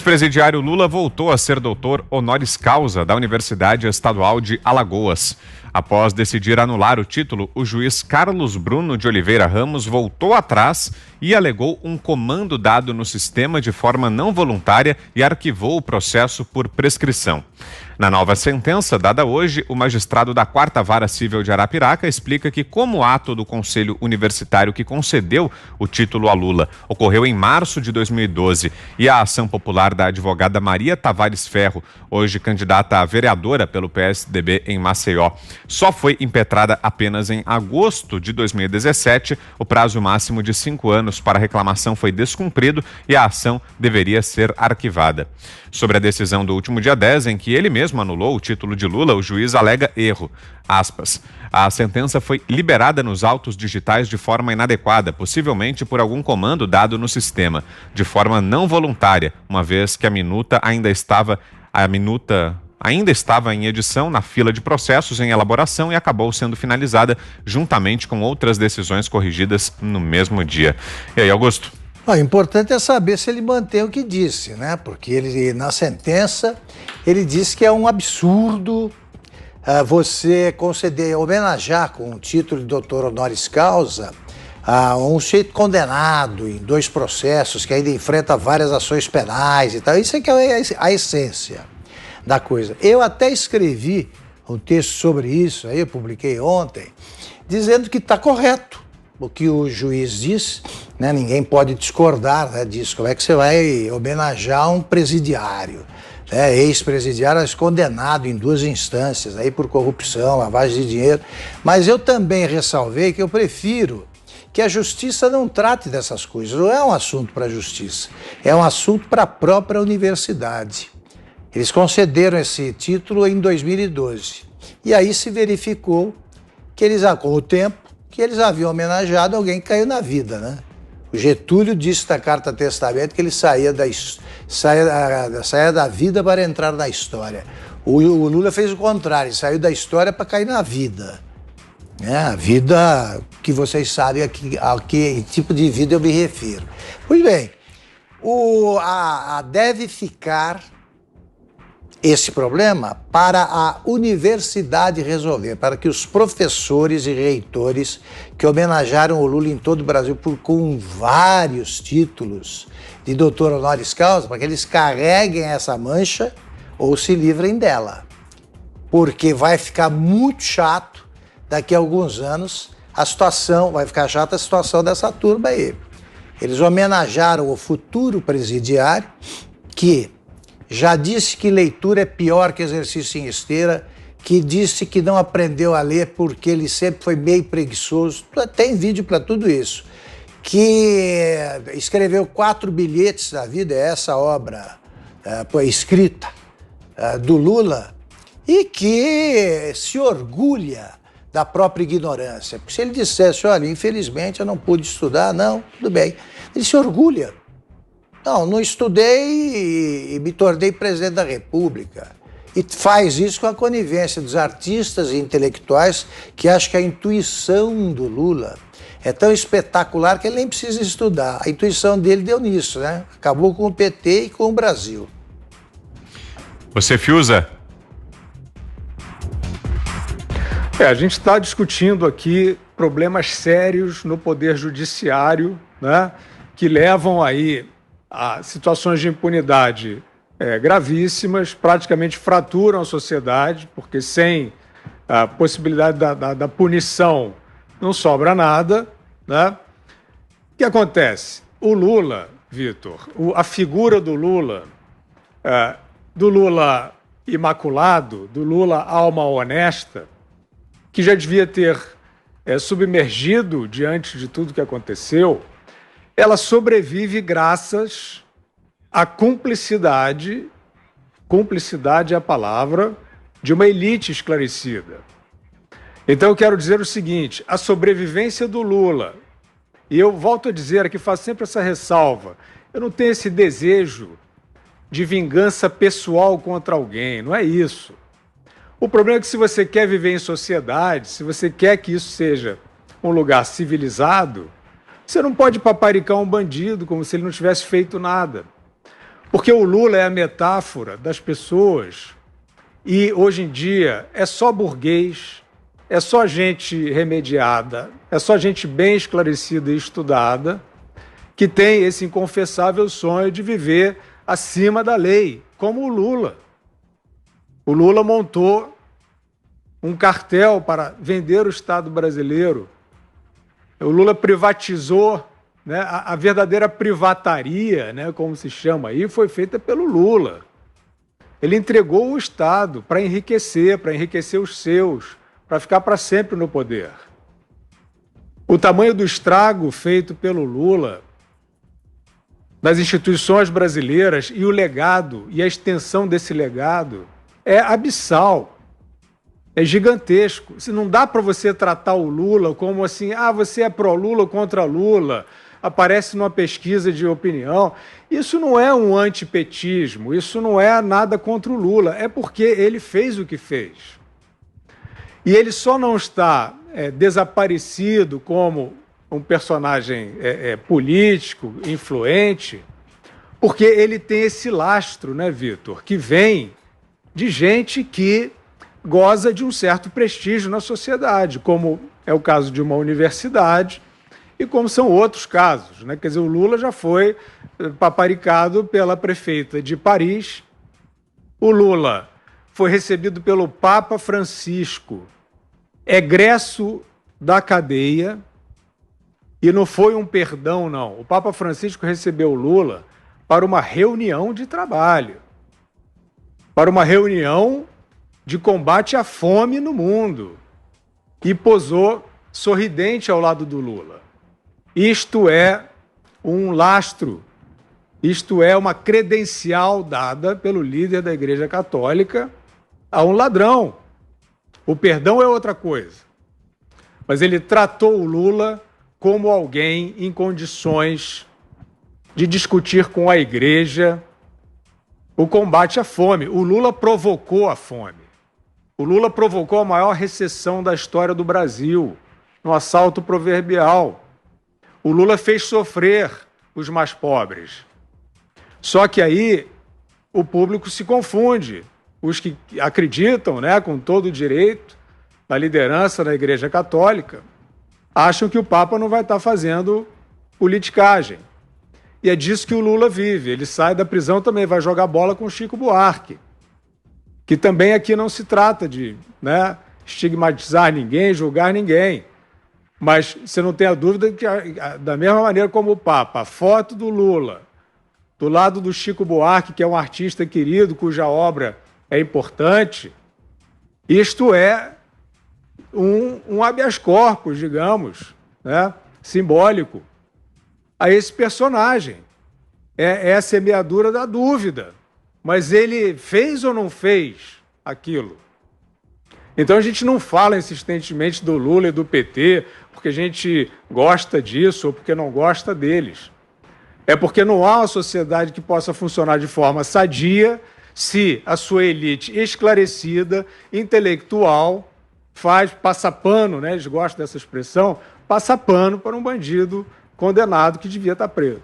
O presidiário Lula voltou a ser doutor honoris causa da Universidade Estadual de Alagoas. Após decidir anular o título, o juiz Carlos Bruno de Oliveira Ramos voltou atrás e alegou um comando dado no sistema de forma não voluntária e arquivou o processo por prescrição. Na nova sentença dada hoje, o magistrado da 4ª Vara Civil de Arapiraca explica que, como ato do Conselho Universitário que concedeu o título a Lula ocorreu em março de 2012 e a ação popular da advogada Maria Tavares Ferro, hoje candidata a vereadora pelo PSDB em Maceió, só foi impetrada apenas em agosto de 2017, o prazo máximo de 5 anos para a reclamação foi descumprido e a ação deveria ser arquivada. Sobre a decisão do último dia 10, em que ele mesmo anulou o título de Lula, o juiz alega erro. Aspas. A sentença foi liberada nos autos digitais de forma inadequada, possivelmente por algum comando dado no sistema, de forma não voluntária, uma vez que a minuta ainda estava em edição na fila de processos em elaboração e acabou sendo finalizada juntamente com outras decisões corrigidas no mesmo dia. E aí, Augusto? O importante é saber se ele mantém o que disse, né? Porque ele, na sentença, ele disse que é um absurdo você conceder, homenagear com o título de doutor honoris causa a um sujeito condenado em 2 processos, que ainda enfrenta várias ações penais e tal. Isso é que é a essência da coisa. Eu até escrevi um texto sobre isso, aí eu publiquei ontem, dizendo que está correto o que o juiz diz, né? Ninguém pode discordar, né, disso. Como é que você vai homenagear um presidiário, né, ex-presidiário, mas condenado em 2 instâncias aí por corrupção, lavagem de dinheiro? Mas eu também ressalvei que eu prefiro que a justiça não trate dessas coisas. Não é um assunto para a justiça, é um assunto para a própria universidade. Eles concederam esse título em 2012. E aí se verificou que eles, com o tempo, que eles haviam homenageado alguém que caiu na vida, né? O Getúlio disse na Carta Testamento que ele saía da vida para entrar na história. O Lula fez o contrário, saiu da história para cair na vida. A vida que vocês sabem a que tipo de vida eu me refiro. Pois bem, deve ficar esse problema para a universidade resolver, para que os professores e reitores que homenagearam o Lula em todo o Brasil com vários títulos de doutor honoris causa, para que eles carreguem essa mancha ou se livrem dela. Porque vai ficar muito chato, daqui a alguns anos, vai ficar chata a situação dessa turma aí. Eles homenagearam o futuro presidiário, que já disse que leitura é pior que exercício em esteira, que disse que não aprendeu a ler porque ele sempre foi meio preguiçoso. Tem vídeo para tudo isso. Que escreveu 4 bilhetes da vida, é essa obra escrita do Lula, e que se orgulha da própria ignorância. Porque se ele dissesse, olha, infelizmente eu não pude estudar, não, tudo bem. Ele se orgulha. Não estudei e me tornei presidente da República. E faz isso com a conivência dos artistas e intelectuais que acham que a intuição do Lula é tão espetacular que ele nem precisa estudar. A intuição dele deu nisso, né? Acabou com o PT e com o Brasil. Você, Fiuza? A gente está discutindo aqui problemas sérios no Poder Judiciário, né? Que levam aí a situações de impunidade gravíssimas, praticamente fraturam a sociedade, porque sem a possibilidade da punição não sobra nada, né? O que acontece? O Lula, Vitor, a figura do Lula imaculado, do Lula alma honesta, que já devia ter submergido diante de tudo que aconteceu, ela sobrevive graças à cumplicidade é a palavra, de uma elite esclarecida. Então eu quero dizer o seguinte, a sobrevivência do Lula, e eu volto a dizer aqui, faço sempre essa ressalva, eu não tenho esse desejo de vingança pessoal contra alguém, não é isso. O problema é que se você quer viver em sociedade, se você quer que isso seja um lugar civilizado, você não pode paparicar um bandido como se ele não tivesse feito nada. Porque o Lula é a metáfora das pessoas e, hoje em dia, é só burguês, é só gente remediada, é só gente bem esclarecida e estudada que tem esse inconfessável sonho de viver acima da lei, como o Lula. O Lula montou um cartel para vender o Estado brasileiro. O Lula privatizou, né, a verdadeira privataria, né, como se chama aí, foi feita pelo Lula. Ele entregou o Estado para enriquecer os seus, para ficar para sempre no poder. O tamanho do estrago feito pelo Lula nas instituições brasileiras e o legado e a extensão desse legado é abissal, é gigantesco. Não dá para você tratar o Lula como assim, você é pró-Lula, contra Lula, aparece numa pesquisa de opinião. Isso não é um antipetismo, isso não é nada contra o Lula, é porque ele fez o que fez. E ele só não está desaparecido como um personagem político, influente, porque ele tem esse lastro, né, Vitor, que vem de gente que goza de um certo prestígio na sociedade, como é o caso de uma universidade e como são outros casos, né? Quer dizer, o Lula já foi paparicado pela prefeita de Paris, o Lula foi recebido pelo Papa Francisco, egresso da cadeia, e não foi um perdão, não. O Papa Francisco recebeu o Lula para uma reunião de trabalho, para uma reunião de combate à fome no mundo, e posou sorridente ao lado do Lula. Isto é um lastro, isto é uma credencial dada pelo líder da Igreja Católica a um ladrão. O perdão é outra coisa. Mas ele tratou o Lula como alguém em condições de discutir com a Igreja o combate à fome. O Lula provocou a fome. O Lula provocou a maior recessão da história do Brasil, no assalto proverbial. O Lula fez sofrer os mais pobres. Só que aí o público se confunde. Os que acreditam, né, com todo o direito, na liderança da Igreja Católica, acham que o Papa não vai estar fazendo politicagem. E é disso que o Lula vive. Ele sai da prisão também, vai jogar bola com o Chico Buarque, que também aqui não se trata de, né, estigmatizar ninguém, julgar ninguém. Mas você não tem a dúvida que, da mesma maneira como o Papa, a foto do Lula do lado do Chico Buarque, que é um artista querido, cuja obra é importante, isto é um habeas corpus, digamos, né, simbólico, a esse personagem. É a semeadura da dúvida. Mas ele fez ou não fez aquilo? Então a gente não fala insistentemente do Lula e do PT porque a gente gosta disso ou porque não gosta deles. É porque não há uma sociedade que possa funcionar de forma sadia se a sua elite esclarecida, intelectual, passa pano, né? Eles gostam dessa expressão, passa pano para um bandido condenado que devia estar preso.